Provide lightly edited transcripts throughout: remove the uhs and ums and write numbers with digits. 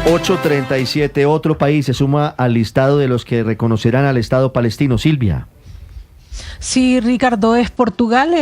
8:37, otro país se suma al listado de los que reconocerán al Estado palestino. Silvia. Sí, Ricardo, es Portugal,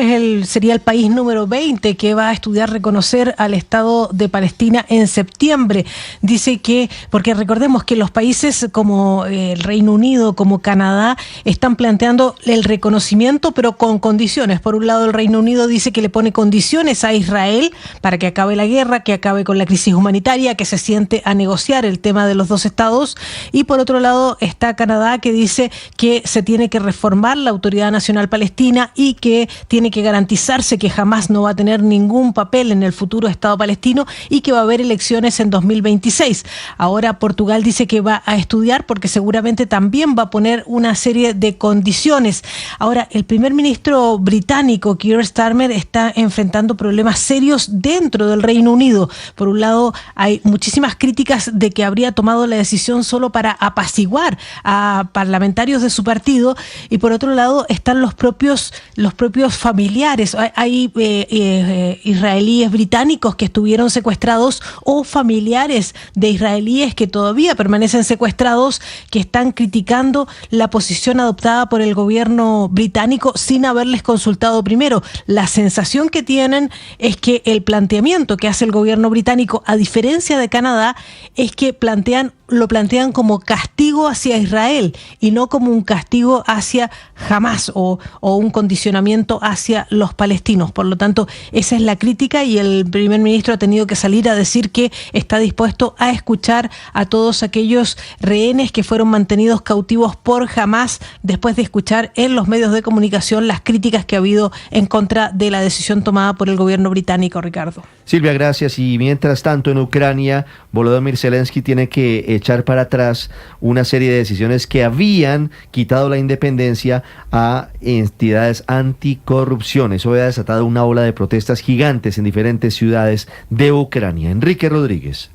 sería el país número 20 que va a estudiar reconocer al Estado de Palestina en septiembre. Dice que, porque recordemos que los países como el Reino Unido, como Canadá, están planteando el reconocimiento, pero con condiciones. Por un lado, el Reino Unido dice que le pone condiciones a Israel para que acabe la guerra, que acabe con la crisis humanitaria, que se siente a negociar el tema de los dos estados. Y por otro lado está Canadá, que dice que se tiene que reformar la Autoridad Nacional Palestina y que tiene que garantizarse que jamás no va a tener ningún papel en el futuro Estado palestino y que va a haber elecciones en 2026. Ahora Portugal dice que va a estudiar porque seguramente también va a poner una serie de condiciones. Ahora, el primer ministro británico, Keir Starmer, está enfrentando problemas serios dentro del Reino Unido. Por un lado, hay muchísimas críticas de que habría tomado la decisión solo para apaciguar a parlamentarios de su partido, y por otro lado están los propios familiares. Hay israelíes británicos que estuvieron secuestrados o familiares de israelíes que todavía permanecen secuestrados, que están criticando la posición adoptada por el gobierno británico sin haberles consultado primero. La sensación que tienen es que el planteamiento que hace el gobierno británico, a diferencia de Canadá, es que lo plantean como castigo hacia Israel y no como un castigo hacia Hamás o un condicionamiento hacia los palestinos. Por lo tanto, esa es la crítica, y el primer ministro ha tenido que salir a decir que está dispuesto a escuchar a todos aquellos rehenes que fueron mantenidos cautivos por Hamás, después de escuchar en los medios de comunicación las críticas que ha habido en contra de la decisión tomada por el gobierno británico, Ricardo. Silvia, gracias. Y mientras tanto, en Ucrania, Volodymyr Zelensky tiene que echar para atrás una serie de decisiones que habían quitado la independencia a entidades anticorrupción. Eso había desatado una ola de protestas gigantes en diferentes ciudades de Ucrania. Enrique Rodríguez.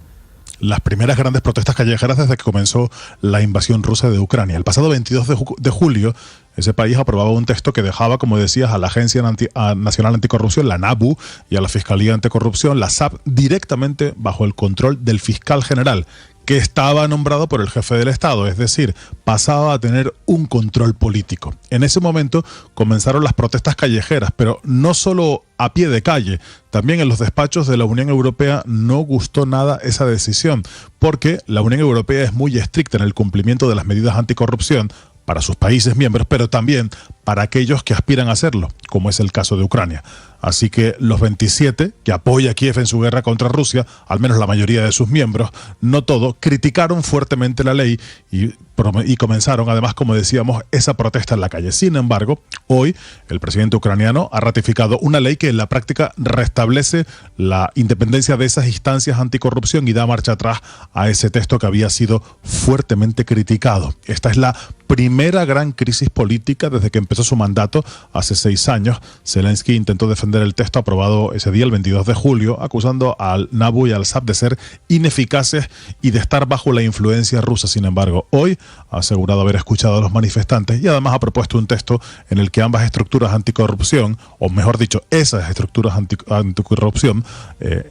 Las primeras grandes protestas callejeras desde que comenzó la invasión rusa de Ucrania. El pasado 22 de julio, ese país aprobaba un texto que dejaba, como decías, a la Agencia Nacional Anticorrupción, la NABU, y a la Fiscalía Anticorrupción, la SAP, directamente bajo el control del fiscal general, que estaba nombrado por el jefe del Estado, es decir, pasaba a tener un control político. En ese momento comenzaron las protestas callejeras, pero no solo a pie de calle, también en los despachos de la Unión Europea no gustó nada esa decisión, porque la Unión Europea es muy estricta en el cumplimiento de las medidas anticorrupción para sus países miembros, pero también para aquellos que aspiran a hacerlo, como es el caso de Ucrania. Así que los 27, que apoya a Kiev en su guerra contra Rusia, al menos la mayoría de sus miembros, no todo, criticaron fuertemente la ley y comenzaron, además, como decíamos, esa protesta en la calle. Sin embargo, hoy el presidente ucraniano ha ratificado una ley que en la práctica restablece la independencia de esas instancias anticorrupción y da marcha atrás a ese texto que había sido fuertemente criticado. Esta es la primera gran crisis política desde que empezó su mandato hace 6 años. Zelensky intentó defender el texto aprobado ese día, el 22 de julio, acusando al NABU y al SAP de ser ineficaces y de estar bajo la influencia rusa. Sin embargo, hoy ha asegurado haber escuchado a los manifestantes y además ha propuesto un texto en el que ambas estructuras anticorrupción, o mejor dicho, esas estructuras anticorrupción,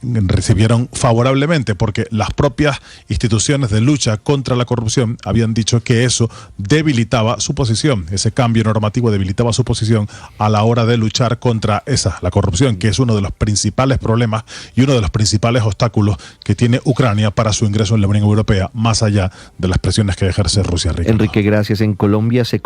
recibieron favorablemente, porque las propias instituciones de lucha contra la corrupción habían dicho que eso debilitaba su posición, ese cambio normativo debilitaba su posición a la hora de luchar contra la corrupción, que es uno de los principales problemas y uno de los principales obstáculos que tiene Ucrania para su ingreso en la Unión Europea, más allá de las presiones que ejerce Rusia. Ricardo. Enrique, gracias. En Colombia se